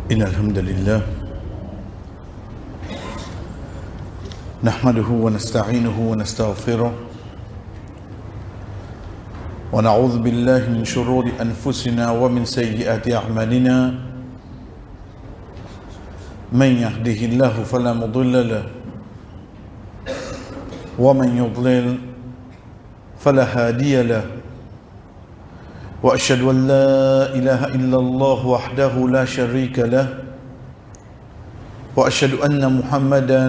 إن الحمد لله نحمده ونستعينه ونستغفره ونعوذ بالله من شرور أنفسنا ومن سيئات أعمالنا من يهده الله فلا مضل له ومن يضلل فلا هادي له وأشهد أن لا إله إلا الله وحده لا شريك له وأشهد أن محمدا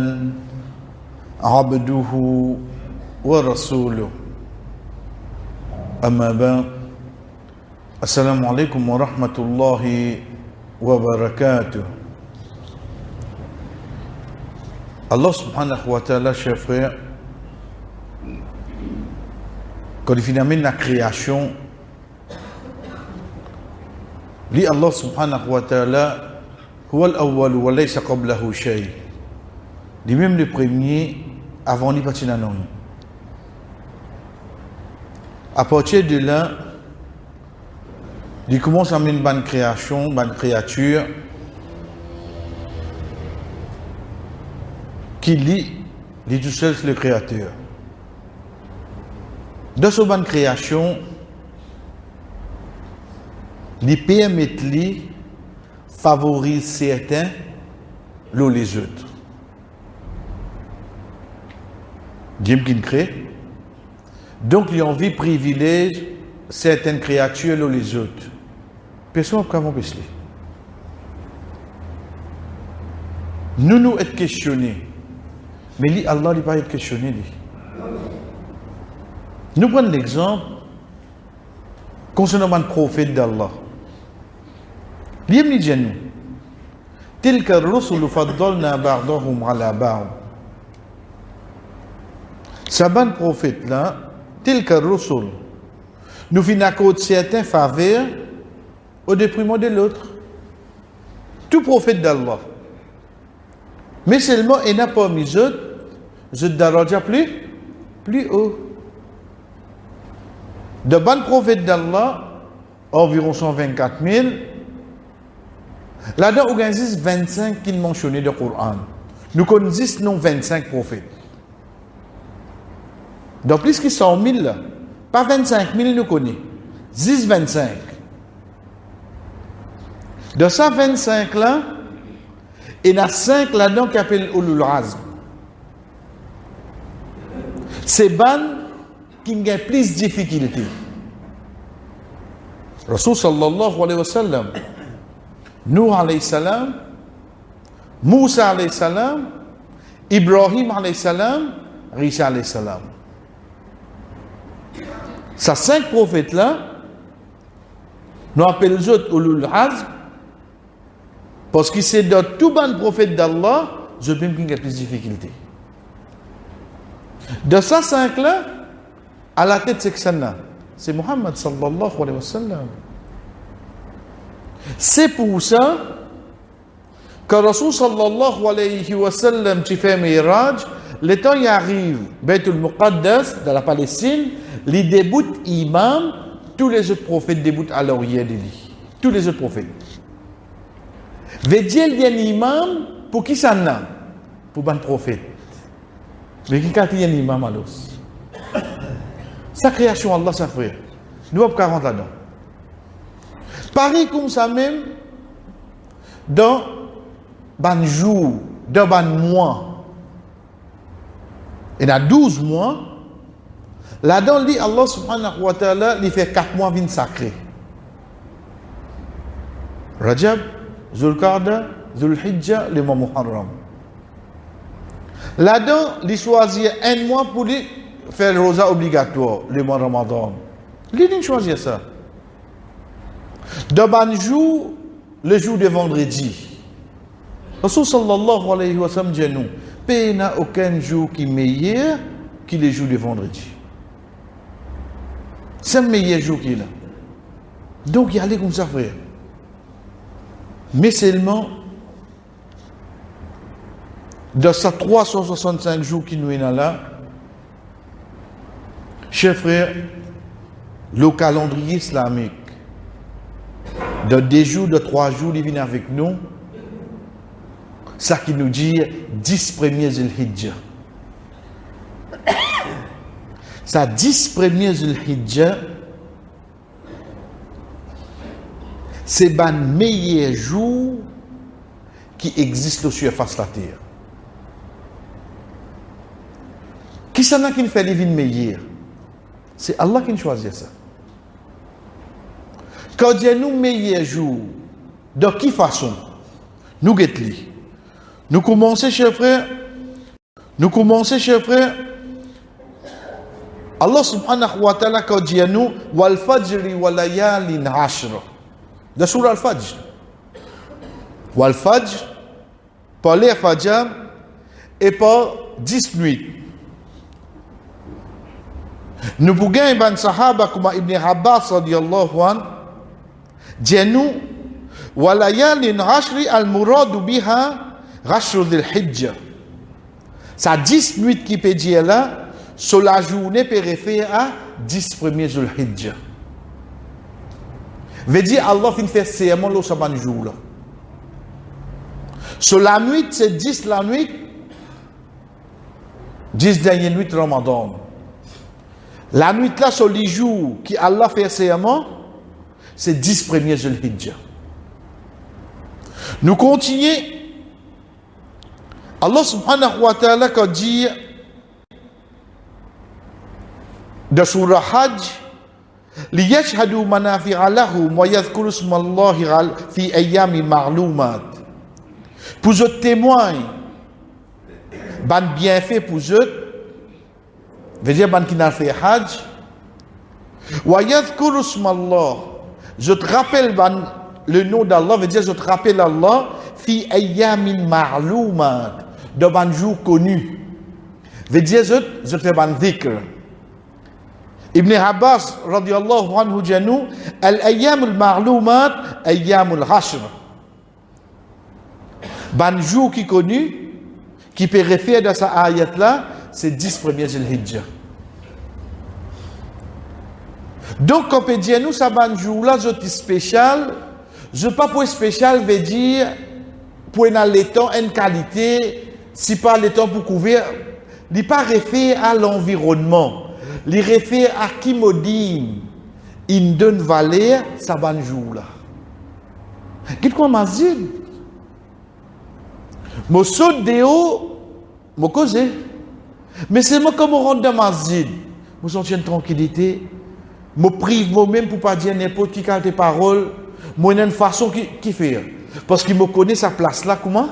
عبده ورسوله أما بعد السلام عليكم ورحمة الله وبركاته. Allah subhanahu wa ta'ala, chers frères, quand il finit la création, li Allah subhanahu wa ta'ala huwa al-awwal wa laysa qablahu shay. Lui-même le premier avant ni parti nan. À partir de là, il commence à mener une bonne création, bonne créature qui lit tout seul le créateur. Dans cette bonne création, les permettent de favoriser certains les autres. Dieu qui crée. Donc, il y a envie de privilégier certaines créatures les autres. Personne ne peut pas faire. Nous être questionnés. Mais Allah n'est pas être questionné. Nous prenons l'exemple concernant le prophète d'Allah. L'Ibn Janu, تلك الرسل فضلنا بعضهم على بعض. Ce bon prophète là, تلك الرسل, nous finissons à cause de certains faveurs au détriment de l'autre. Tout prophète d'Allah. Mais seulement il n'a pas mis autres daraja plus haut. De bons prophètes d'Allah, environ 124 000. Là-dedans, il existe 25 qui mentionnent le Coran. Nous connaissons non 25 prophètes. Donc, plus que 100 000, là, pas 25 000 nous connaissons. 25. De ça 25 là, il y a 5 là-dedans qui appellent Ulul Azm. C'est ban qui a plus de difficultés. Rasul sallallahu alayhi wa sallam, Nuh alayhi salam, Moussa alayhi salam, Ibrahim alayhi salam, Isa alayhi salam. Ces 5 prophètes-là, nous appelons les autres Ulul Azm, parce que c'est dans tout bon prophète d'Allah, je peux me plus de difficultés. De ces 5-là, à la tête c'est que c'est Muhammad sallallahu alayhi wa sallam. C'est pour ça que Rasul sallallahu alayhi wa sallam qui fait Miraj, le temps y arrive, Baitul Muqaddas, dans la Palestine, il débute imam, tous les autres prophètes débutent à l'arrière de lui. Tous les autres prophètes. Veut dire il y a un imam, pour qui ça n'a? Pour un prophète. Mais qui quand il y a un imam alors? Sa création, Allah, sa frère. Nous avons 40 là-dedans. Pareil comme ça même, dans ban jour, dans ban mois, il y a 12 mois, là-dedans, Allah subhanahu wa ta'ala, il fait 4 mois vin sacré. Rajab, Zulqa'da, Zulhijja, le mois Muharram. Là-dedans, il choisit un mois pour lui faire le rosa obligatoire, le mois Ramadan. Il choisit ça. De ban jour, le jour de vendredi. Rasul sallallahu alayhi wa sallam dit nous, il n'y a aucun jour qui est meilleur que le jour de vendredi. C'est le meilleur jour qu'il a. Donc, il y a les comme ça, frère. Mais seulement, dans ces 365 jours qui nous sont là, chers frères, le calendrier islamique, de 2 jours, de 3 jours, il vient avec nous, Ça qui nous dit 10 premiers Zulhijjah. Ça 10 premiers Zulhijjah, c'est le meilleur jour qui existe sur la face de la terre. Qui s'en a qui nous fait les vies meilleures? C'est Allah qui nous choisit ça. Quand Dieu nous meilleur jour, de quelle façon? Nous guettons. Nous commençons, chers frères. Allah subhanahu wa ta'ala quand dit à nous wal fajri wa layalin ashr. De surah al-Fajr. Wal fajr par les fajr et par 10 nuits. Nous pouvons ban sahaba comme Ibn Abbas radiyallahu an dit à nous wa layalin ashri al-murad biha Rashur dhil Hijjah. Ça 10 nuits qui peut dire là, sur la journée peut référer à 10 premiers Dhul Hijjah. Veut dire Allah fin fait serment le sabbat jour là. Sur la nuit, c'est 10 la nuit, 10 dernières nuits de Ramadan. La nuit là, sur les jours qui Allah fait serment, c'est 10 premiers Dhul Hijjah. Nous continuons. Allah subhanahu wa ta'ala quand dit de surah Hajj liyashhadu manafi'a lahum wa yadhkuru isma Allahi fi ayyamin ma'lumat. Pour eux témoigner ban bienfait pour eux, veut dire ban qui n'a fait Hajj wa yadhkuru isma Allah. Je te rappelle ban le nom d'Allah, veut dire je te rappelle Allah fi ayyamin ma'lumat. De ban jour connu. Veut dire je te ban dhikr. Ibn Abbas radiyallahu anhu dit nous al-ayyam al-ma'lumat ayyam al-hashr. Ban jour qui connu qui peut référer à sa ayat là, c'est 10 premiers Zulhijjah. Donc quand on peut dire nous ça ban jour là c'est spécial, je pas pour spécial veut dire pour le temps une qualité. Si pas le temps pour couvrir, il n'est pas référé à l'environnement. Il réfère à qui me dit, il donne valeur, ça va jour là. Qu'est-ce qu'on m'a dit? Je saute de haut, je cause. Mais c'est moi comme je rentre dans ma zid. Je sens une tranquillité. Je prive moi-même pour ne pas dire n'importe qui a des paroles. Moi, il y a une façon qui fait. Parce qu'il me connaît sa place là, comment?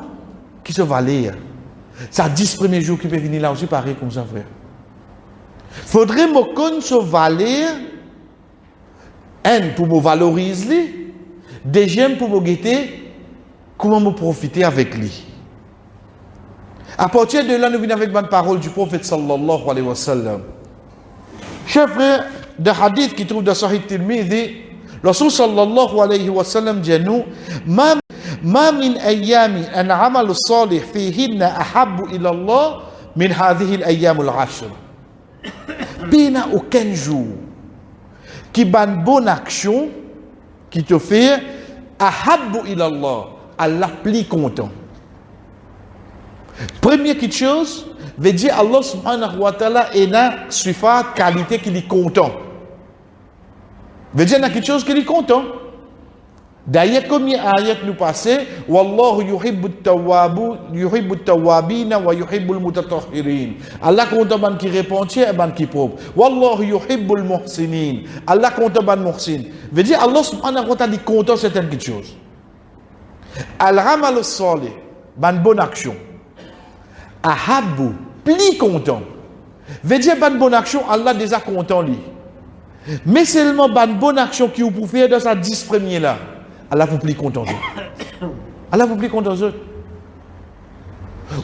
Qui se valère. Ça 10 premiers jours qui peut venir là aussi pareil comme ça, frère. Faudrait me connaître ce valeur, un pour me valoriser, deuxième pour me guetter, comment me profiter avec lui. À partir de là, nous venons avec une parole du prophète sallallahu alayhi wa sallam. Chers frères, de hadith qui trouve dans Sahih Tirmidhi, le Rasul sallallahu alayhi wa sallam dit à nous, ما من أيام أن عمل الصالح فيهن أحب إلى الله من هذه الأيام العشر. بين aucun jour qui ban bonne action qui te fait أحب إلى الله, Allah plus content. Première chose veut dire Allah subhanahu wa ta'ala est na sifat qualité qui est content. Veut dire na quelque chose qui est content. D'ailleurs, comme il y a ayat nous passé, Wallahu yuhibbu tawabina wa yuhibbu mutatahhirin. Allah compte ban qui répond et ban qui propre. Wallahu yuhibbu muhsinin. Allah compte ban muhsin. Veut dire Allah subhanahu wa ta'ala dit content certaines choses. Al-amal salih, ban bonne action. Ahabbu, plus content. Veut dire ban bonne action, Allah déjà content lui. Mais seulement ban bonne action qui vous pouvez faire dans sa 10 premiers là. Allah vous plie content. Allah vous plie content.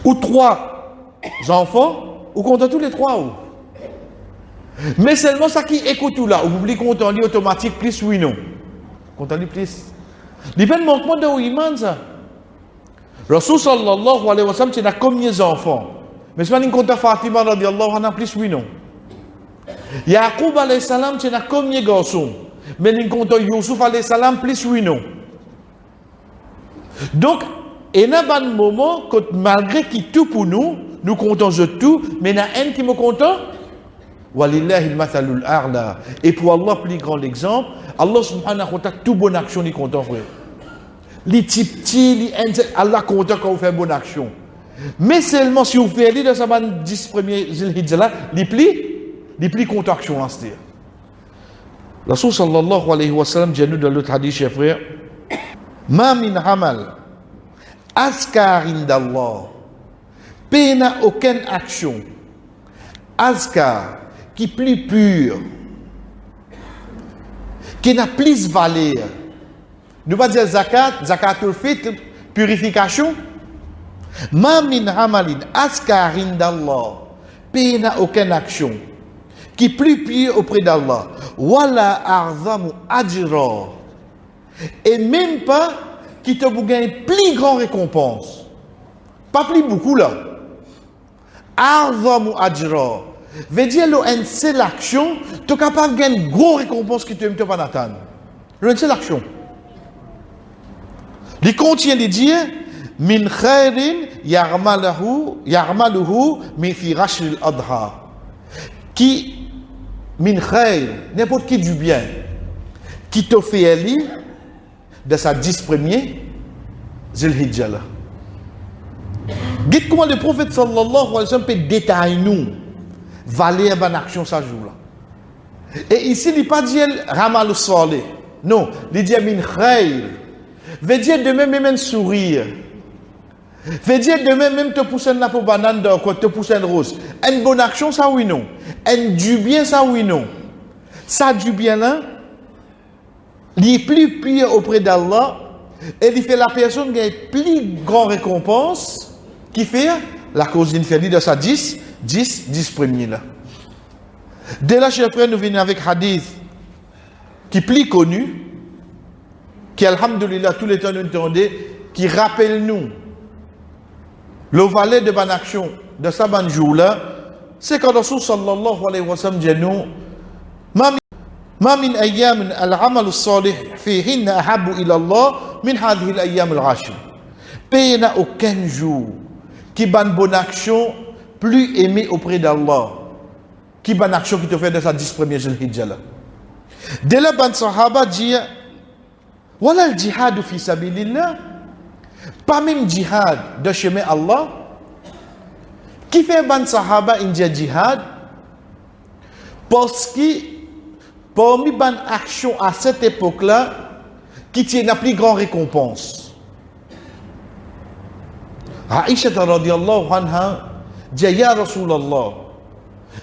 Ou 3 enfants, ou content tous les 3. Ou. Mais seulement ça qui écoute tout là, ou vous plie content, lui automatique, plus oui, non. Content, lui plus. Il y a un manquement de iman ça. Rasul sallallahu alayhi wa sallam, c'est na combien d'enfants? Mais c'est pas une content Fatima radiallahu anha, plus oui, non. Yaqub alayhi salam, c'est na combien de garçons? Mais nous comptons Youssouf alayhi salam plus oui non. Donc, Et il y a un moment, quand malgré qui tout pour nous, nous comptons de tout, mais il y a un qui me compte. Walillahi al-mathalul a'la. Et pour Allah, plus grand exemple, Allah subhanahu wa ta'ala, toute bonne action, il compte, frère. Les petits, Allah compte quand vous faites bonne action. Mais seulement si vous faites les dans sa 10 premiers Zilhidja là, les plis compte action là, c'est-à-dire. Rasul sallallahu alayhi wa sallam dit nous dans l'autre hadith, chers frères, ma min amal askar indallah, paix n'a aucune action, askar, qui plus pure, qui n'a plus valeur. Nous va dire zakat, zakatul fitr, purification. Ma min amalin askar indallah, paix n'a aucune action, qui plus pure auprès d'Allah. Wala arzamu ajra, et même pas qui te vous gagne plus grand récompense, pas plus beaucoup là. Arzamu ajra veut dire une seule action, tu es capable de gagner une grosse récompense qui te met pas n'attendre. Une seule action. Il contient de dire min khairin yarmaluhu min fi rashil adha, qui min khair, n'importe qui du bien, qui te fait aller de sa 10 premiers Zilhidja là. Dites comment le prophète sallallahu alayhi wa sallam peut détailler nous valer une action ça jour là. Et ici il pas dit ramal salih. Non, il dit min khair. Veut dire de même un sourire. Veut dire de même te pousser la peau banane d'un côté, te pousser une rose. Une bonne action ça oui non. Un du bien ça oui non. Ça du bien là, il est plus pire auprès d'Allah et il fait la personne qui a plus grande récompense qui fait la cause d'inférieure de sa 10 premiers là. Dès là, chers frères, nous venons avec hadith qui est plus connu, qui, alhamdulillah, tous les temps nous entendons, qui rappelle nous le valet de bonne action de sa bonne jour là, c'est quand Rasul sallallahu alayhi wa sallam dit nous, ما من أيام العمل الصالح فيهن أحب إلى الله من هذه الأيام العشر. Pays n'a aucun jour qui ban bonne action plus aimé auprès d'Allah. Qui ban action qui te fait de sa 10 premiers Zilhidja là. Dès là, ban sahaba dit, voilà le jihad fi sabilillah. Pas même jihad de chemin Allah. Qui fait ban sahaba india jihad? Parce que parmi ban action à cette époque-là, qui tient la plus grande récompense. Aïcha radiyallahu anha dit ya Rasulallah,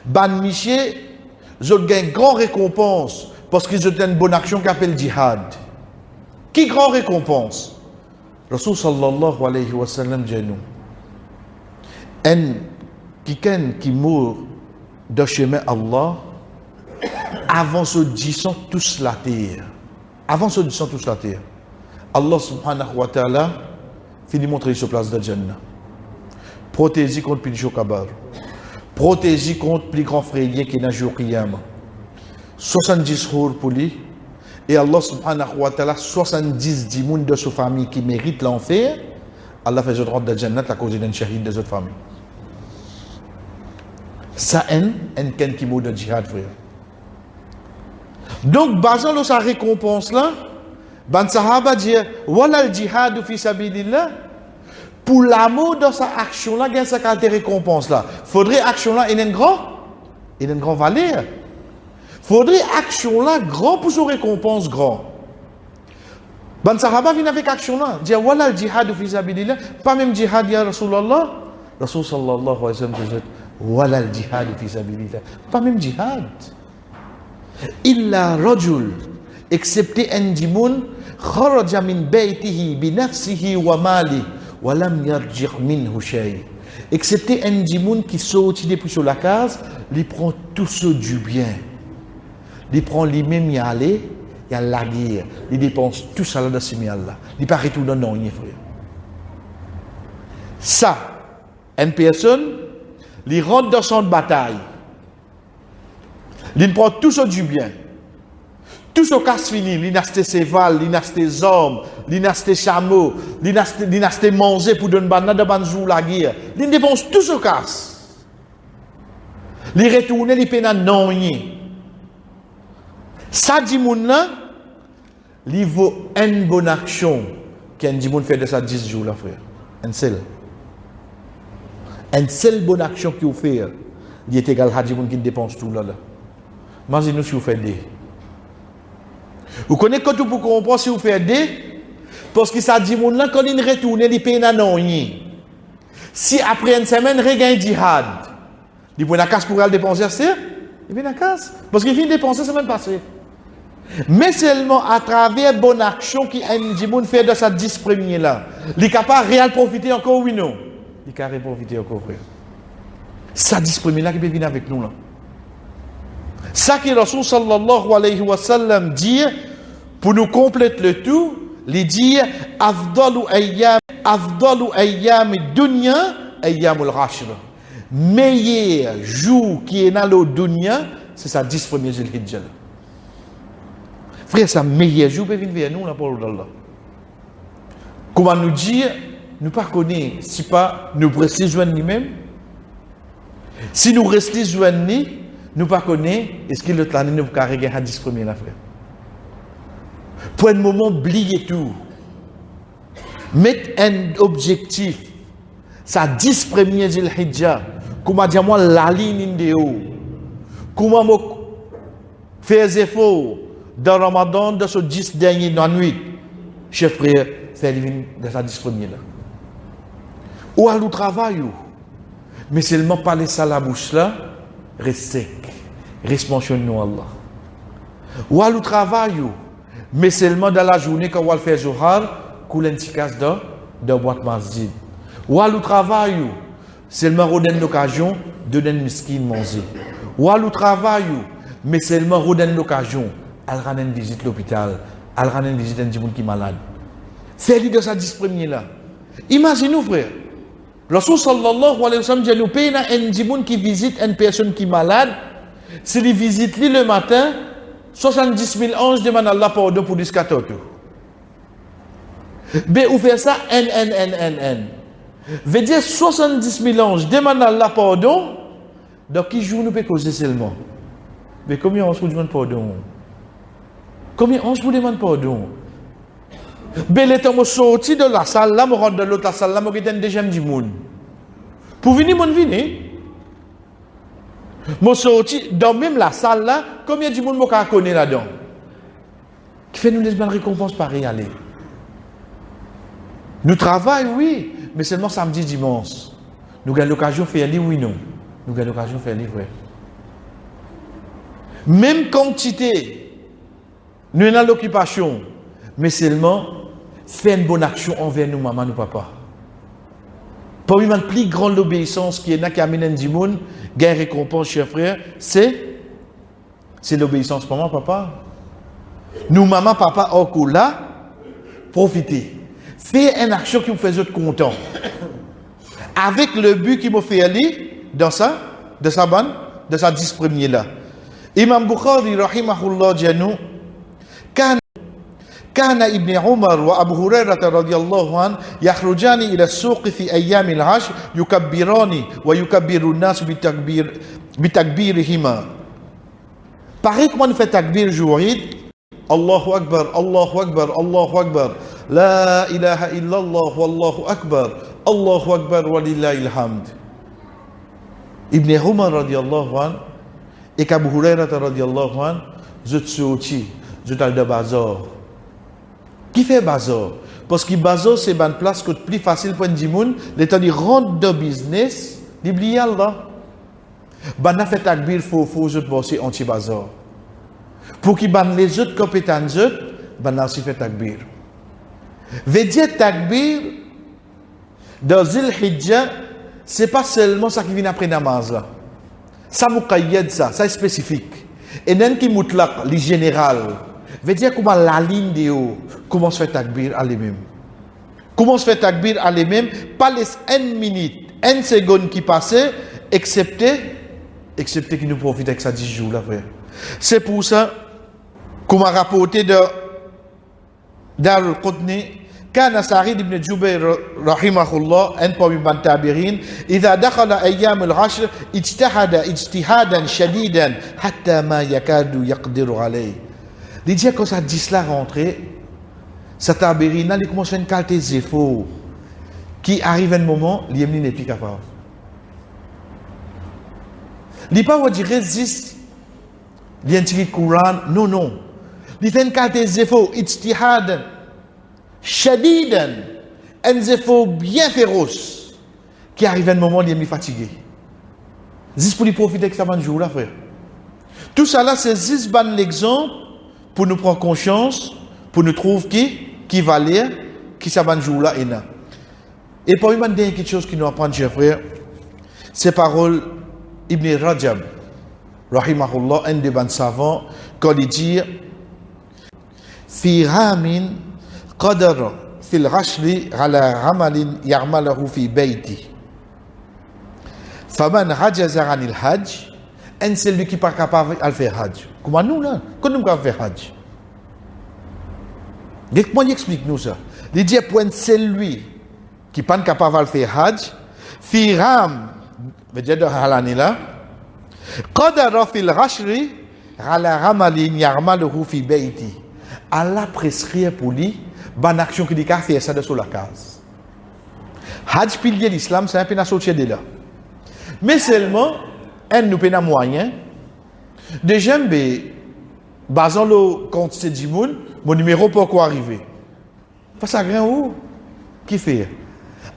ban miché, je gagne une grande récompense parce qu'ils ont une bonne action qui appelle jihad. Qui grande récompense? Rasul sallallahu alayhi wa sallam dit nous, qui meurt de chemin Allah, avant ce disant tous la terre. Avant ce disant tous la terre. Allah subhanahu wa ta'ala finit montrer sur place de Jannah. Protégé contre plus de kabar. Protégé contre plus grand frère qui n'a jour qiyamah. 70 jours pour lui. Et Allah subhanahu wa ta'ala 70 dimoun de sa famille qui méritent l'enfer. Allah fait le droit de Jannah à cause d'un shahid des autres familles. Ça en qui mourut de jihad, frère. Donc, basant sur sa récompense là, ban sahaba dit, voilà le jihad fi sabilillah. Pour l'amour de sa action là, il y a sa récompense là. Faudrait action là, il y a une grande valeur. Faudrait action là, grand pour sa récompense grand. Ban sahaba vient avec action là, dit, voilà le jihad fi sabilillah. Pas même jihad, ya Rasulallah. Rasul sallallahu alayhi wa sallam dit, voilà le jihad fi sabilillah. Pas même jihad. Illa rajul, excepté un dimoun, kharaja min baytihi bi nafsihi wa mali, wa lam yarji' minhu shay. Excepté un dimoun qui sortit depuis sur la case, il prend tout ce du bien. Il prend lui-même y aller, y a la guerre. Il dépense tout ça là dans ce mial là. Il paraît tout dans non, frère. Ça, une personne, il rentre dans son bataille. Il prend tout ça du bien. tout ce casse fini, il n'a acheté ses vals, il n'a acheté ses hommes, il n'a acheté chameaux, il n'a acheté manger pour donner banane de banjou la guerre. Il dépense tout ce casse. Il retourne, il paye non rien. Ça dit moun là, il vaut une bonne action qu'un dit moun fait de ça 10 jours là frère. Un seul. Une seule bonne action qu'il fait, il est égal à dit moun qui dépense tout là. Imaginez-nous si vous faites des. Vous connaissez quand vous comprendre si vous faites des, parce que ça dit moun là quand il retourne, il paye non rien. Si après une semaine, il gagne jihad, il prend la casse pour aller dépenser, c'est il vient la casse. Parce qu'il vient dépenser la semaine passée. Mais seulement à travers bonne action qui a fait de sa 10 premiers là, il est capable de réellement profiter encore, oui non? Il est capable de profiter encore, frère. Ça 10 premiers là qui peut venir avec nous là. Ça que Rasul sallallahu alayhi wa sallam dit, pour nous compléter le tout, il dit afdalu ayyam dunya ayyamul ashr. Meilleur jour qui est dans le dunya, c'est ça 10 premiers jours de Hijjah. Frère, ça meilleur jour peut venir vers nous, la parole d'Allah. Comment nous dire, nous pas connaître, si pas nous restons joindre nous-mêmes. Si nous restons joindre nous, nous pas connaître, est-ce que l'autre année nous pas carrément à 10 premiers là, frère. Pour un moment, oublier tout. Mettre un objectif, ça 10 premiers jours de Hijjah. Comment dire moi la ligne de haut. Comment faire des efforts dans Ramadan, dans ce 10 derniers nuits, chef frère, faire dans sa 10 premiers là. Ou à le travail, mais seulement parler ça la bouche là, reste sec, reste mentionne-nous Allah. Ou à le travail, mais seulement dans la journée quand on va faire Zohar, couler un petit casse dans boîte masjid. Ou à le travail, seulement on donne l'occasion de donner miskin manger. Ou à le travail, mais seulement on donne l'occasion. Elle rend une visite l'hôpital, elle rend une visite un monde qui est malade. C'est lui de sa 10 premiers là. Imaginez-vous, frère. Rasul sallallahu alayhi wa sallam dit nous payons un monde qui visite une personne qui est malade. Si il visite lui le matin, 70 000 anges demandent à Allah pardon pour discater tout. Mais vous faites ça, N. Veut dire 70 000 anges demandent à Allah pardon. Donc, qui joue nous peut causer seulement? Mais combien on se demande pardon? Combien on se demande pardon? Mais les temps où je sorti de la salle, là, je rentre dans l'autre salle, là, je suis un deuxième du monde. Pour venir, je venir. Je sorti dans même la salle, là, combien de monde je connais là-dedans? Qui fait nous les bonnes récompenses pareilles, aller. Nous travaillons, oui, mais seulement samedi, dimanche. Nous avons l'occasion de faire les oui, non. Nous avons l'occasion de faire les vrai. Même quantité, nous avons l'occupation, mais seulement faire une bonne action envers nous, maman, nous, papa. Pour une plus grande obéissance qui est là, qui amène un monde, gagne récompense, cher frère, c'est l'obéissance, maman, papa. Nous, maman, papa, encore là, profitez. Faites une action qui vous fait être content. Avec le but qui me fait aller dans ça, de sa bande, de sa 10 premiers là. Imam Bukhari, rahimahullah, dit nous, كان ابن عمر وأبو هريرة رضي الله عنه يخرجان إلى السوق في أيام العشر يكبران ويكبر الناس بتكبيرهما. Pareil comment on fait takbir jourid, Allahu Akbar, Allahu Akbar, Allahu Akbar, La ilaha illallah wallahu Akbar, Allahu Akbar walillahil hamd. Ibn Umar radiyallahu anhu et Abu Hurairah radiyallahu anhu, je suis allé de bazar. Qui fait bazar? Parce que bazar c'est une place qui est plus facile pour les gens, les temps ils rentrent dans le business, ils oublient Allah. Bana fait takbir faut je bosser anti bazar. Pour qu'ils ban les autres compétences, bana aussi fait takbir. Veut dire takbir dans Zil Hijjah, c'est pas seulement ça qui vient après namaz là. Ça muqayyad ça est spécifique. Et non qui mutlaq, les général. Veut dire comment la ligne de haut, comment se fait takbir à lui-même. Comment se fait takbir à lui-même, pas les 1 minute, 1 seconde qui passait, excepté qui nous profite avec ça 10 jours là, frère. C'est pour ça, comme a rapporté de Dar al-Qutni, كان سعيد بن جبير رحمه الله أن من تابعين إذا دخل أيام العشر اجتهد اجتهادا شديدا حتى ما يكاد يقدر عليه. Il dit quand ça dit cela rentré, ça tabérina, il commence à faire une qualité d'effort qui arrive un moment, il n'est plus capable. Il n'est pas dire résiste, il y a un tiré Coran, non, non. Il fait une qualité d'effort, ijtihad, shadidan, un effort bien féroce, qui arrive un moment, il est fatigué. Juste pour lui profiter de ça, jour là, frère. Tout ça là, c'est juste l'exemple pour nous prendre conscience, pour nous trouver qui va lire, qui ça jour là, et pour lui, il y a quelque chose qui nous apprend, chers frères, ces paroles Ibn Rajab, rahimahullah, un des bons savants, quand il dit في عام قدر في العشر على عمل يعمله في بيته فمن عجز عن الحج ان celui qui n'est pas capable de faire hajj. Comment nous là, quand nous pouvons faire hajj, comment il explique nous ça? Il dit point celui qui n'est pas capable de faire hajj في عام بجد هلاني là قدر في العشر على عمل يعمله في بيته. Allah prescrit pour lui bonne action qui dit qu'à faire ça de sur la case. Hajj pilier l'islam, c'est un peu na sortir de là. Mais seulement un nous pena moyen de j'aime basant le quantité du monde, mon numéro pourquoi arriver. Face à grand où qui fait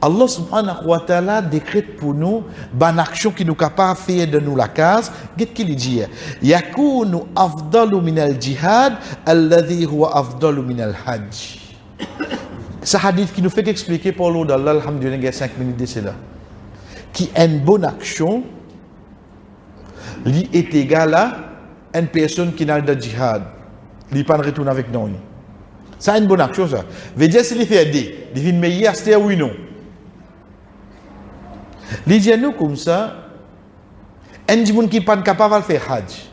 Allah subhanahu wa ta'ala décrète pour nous bonne action qui nous capable faire de nous la case. Qu'est-ce qu'il dit? Yakunu afdalu min al-jihad alladhi huwa afdalu min al-hajj. Ce hadith qui nous fait expliquer pour l'eau d'Allah, alhamdulillah, il y a 5 minutes de cela. Qui est une bonne action, lui est égal à une personne qui n'a pas de jihad. Il pas de retour avec nous. Ça une bonne action, ça. Veut dire s'il fait aider, il vient meilleur, c'est oui non. Les gens comme ça, un gens qui n'est pas capable de faire hajj.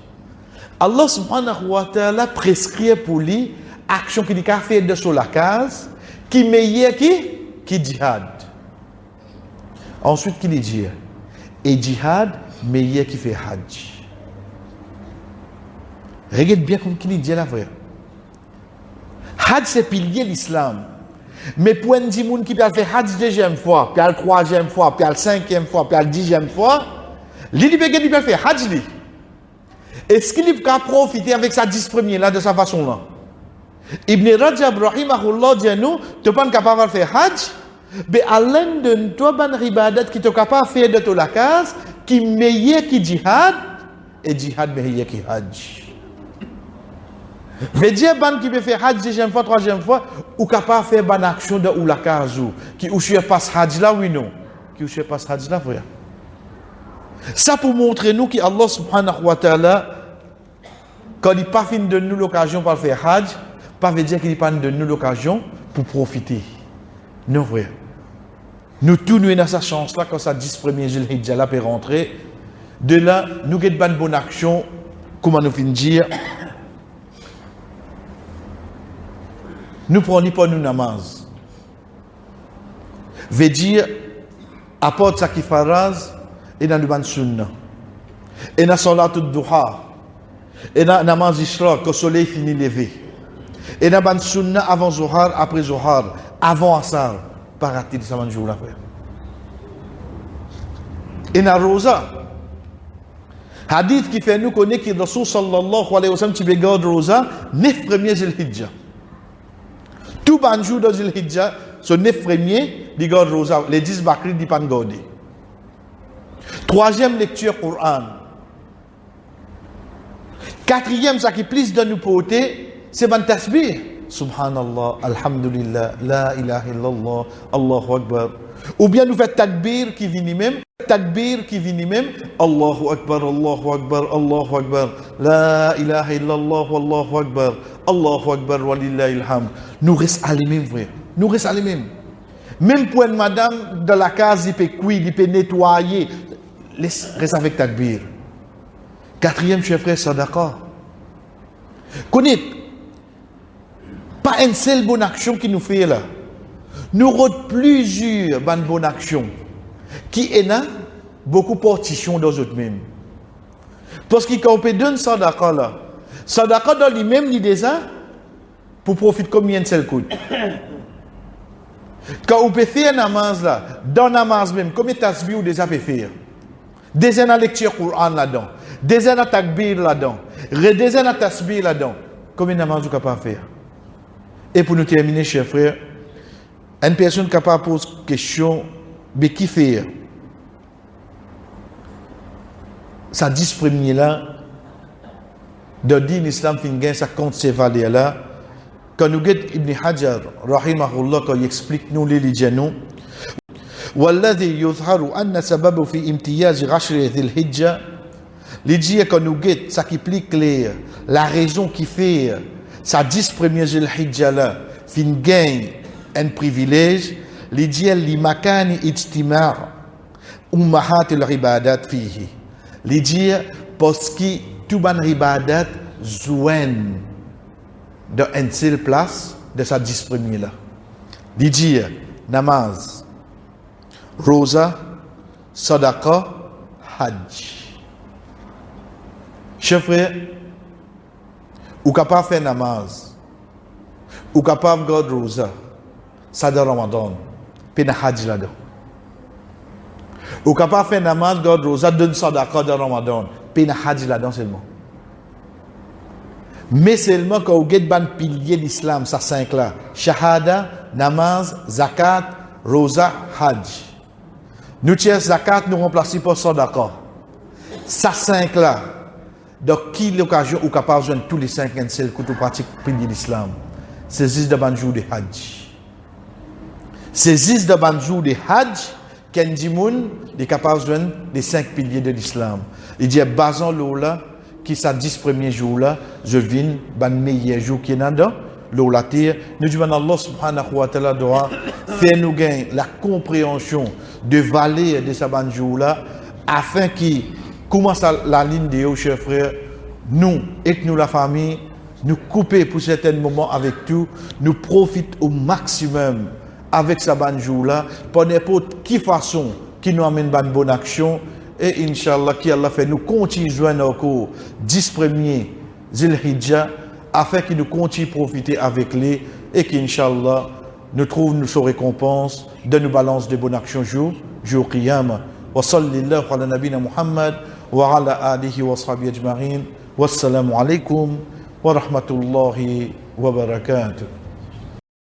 Allah subhanahu wa ta'ala prescrit pour lui action qui dit qu'à faire de sur la case, qui meilleur qui jihad. Ensuite, qui dit et jihad meilleur qui fait hajj. Regarde bien comme qui dit la vraie. Hajj c'est pilier l'islam. Mais pour un gens qui peut faire hajj deuxième fois, puis la troisième fois, puis la cinquième fois, puis la 10e fois, lui peut faire hajj. Est-ce qu'il peut profiter avec sa 10 premiers là de sa façon là? Ibn Rajab rahimahullah dit nous, tu n'es pas capable de faire hajj, mais à l'un de toi ban ribadat qui te capable de faire de la case, qui meilleur qui jihad, et jihad meilleur qui hajj. Veut dire ban qui peut faire hajj deuxième fois, troisième fois, ou capable de faire ban action de ou la case qui ou je passe hajj là oui non, qui ou je passe hajj là frère. Ça pour montrer nous que Allah subhanahu wa ta'ala quand il pas fin de nous l'occasion pour faire hajj, pas veut dire qu'il pas de nous l'occasion pour profiter. Non frère. Nous tous nous dans sa chance là quand ça 10 premiers jours Hijja là peut rentrer. De là nous get ban bonne action comment nous fin dire nous prenons pas nous namaz. Veut dire apporte ça qui faraz et dans le ban sunna. Et dans salatul duha. Et dans namaz ishraq quand le soleil finit lever. Et dans ban sunna avant zuhar, après zuhar, avant asar, pas rater de ça jour là frère. Et dans rosa hadith qui fait nous connaître que Rasul sallallahu alayhi wa sallam tu regardes rosa 9 premiers Zul-Hijja. Tout ban jour de Zul-Hijja, ce 9 premiers, il garde rosa, les 10 bakri di pan garder. Troisième lecture Coran. Quatrième, ça qui plus de nous porter, c'est ban tasbih. Subhanallah, alhamdulillah, la ilaha illallah, Allahu Akbar. Ou bien nous faisons takbir qui vient même, Allahu Akbar, Allahu Akbar, Allahu Akbar, la ilaha illallah, Allahu Akbar, Allahu Akbar, walillahi alhamd. Nous restons à les mêmes, frère. Nous restons à les mêmes. Même pour une madame de la case, il peut cuire, il peut nettoyer. Reste avec takbir. Quatrième, chef frère, sadaqa. Connaître, pas une seule bonne action qui nous fait là. Nous avons plusieurs bonnes actions qui est là, beaucoup de partitions dans eux-mêmes. Parce qu'il quand on peut donner sadaqa là, sadaqa dans lui-même l'idée ça, pour profiter combien de seul coûte. Quand on peut faire namaz là, dans namaz même, combien de tasbih ou déjà peut faire? Déjà dans la lecture Coran là-dedans, déjà dans takbir là-dedans, déjà dans tasbih là-dedans, combien de namaz vous capable faire? Et pour nous terminer, chers frères, une personne capable de poser question, mais qui fait? Ça 10 premiers là, de dire l'islam fin ça compte ces valeurs là. Quand nous guettons Ibn Hajar, rahimahullah, quand il explique nous les lidjanou, والذي يظهر أن سببه في امتياز عشر ذي الحجة il dit quand nous guettons ça qui plus clair la raison qui fait ça 10 premiers ذي الحجة là fin gagne un privilège il dit لمكان اجتماع أمهات العبادات فيه il dit parce que tout ban ibadat joignent dans une seule place de sa 10 premiers là. Il dit namaz, rosa, sadaqa, hajj. Chers frères, ou capable de faire namaz, ou capable de garder rosa, ça de Ramadan, puis na hajj là-dedans. Ou capable de faire namaz, garder rosa, donne sadaqa de Ramadan, puis na hajj là-dedans seulement. Mais seulement quand vous avez un pilier de l'islam, ça 5 là, shahada, namaz, zakat, rosa, hajj. Nous tiens zakat, nous remplaçons par sadaqa. Ça 5 là, donc qui l'occasion ou capable de joindre tous les 5 et celles que vous pratiquez pilier de l'islam. C'est juste de banjou de hajj. C'est juste de banjou de hajj qu'un dimoun est capable de joindre les 5 piliers de l'islam. Il dit, basant l'eau là, qui ça 10 premiers jours là, je viens, ban meilleur jour qui est dans l'eau la terre. Nous disons Allah subhanahu wa ta'ala doit faire nous gagner la compréhension de valeur de ce ban jour là, afin qu'il commence la ligne de haut, chers frères, nous et que nous la famille, nous couper pour certains moments avec tout, nous profiter au maximum avec ce ban jour là, pour n'importe quelle façon qui nous amène une bonne action. Et Inch'Allah, qui Allah fait nous continuer joindre encore 10 premiers Zil-Hijjah afin qu'il nous continue profiter avec les et qu'Inch'Allah nous trouve nos récompenses de nos balances de bonnes actions jour Qiyam. Wa sallallahu ala nabina Muhammad wa ala alihi wa sahbihi ajma'in. Wassalamu alaikum wa rahmatullahi wa barakatuh.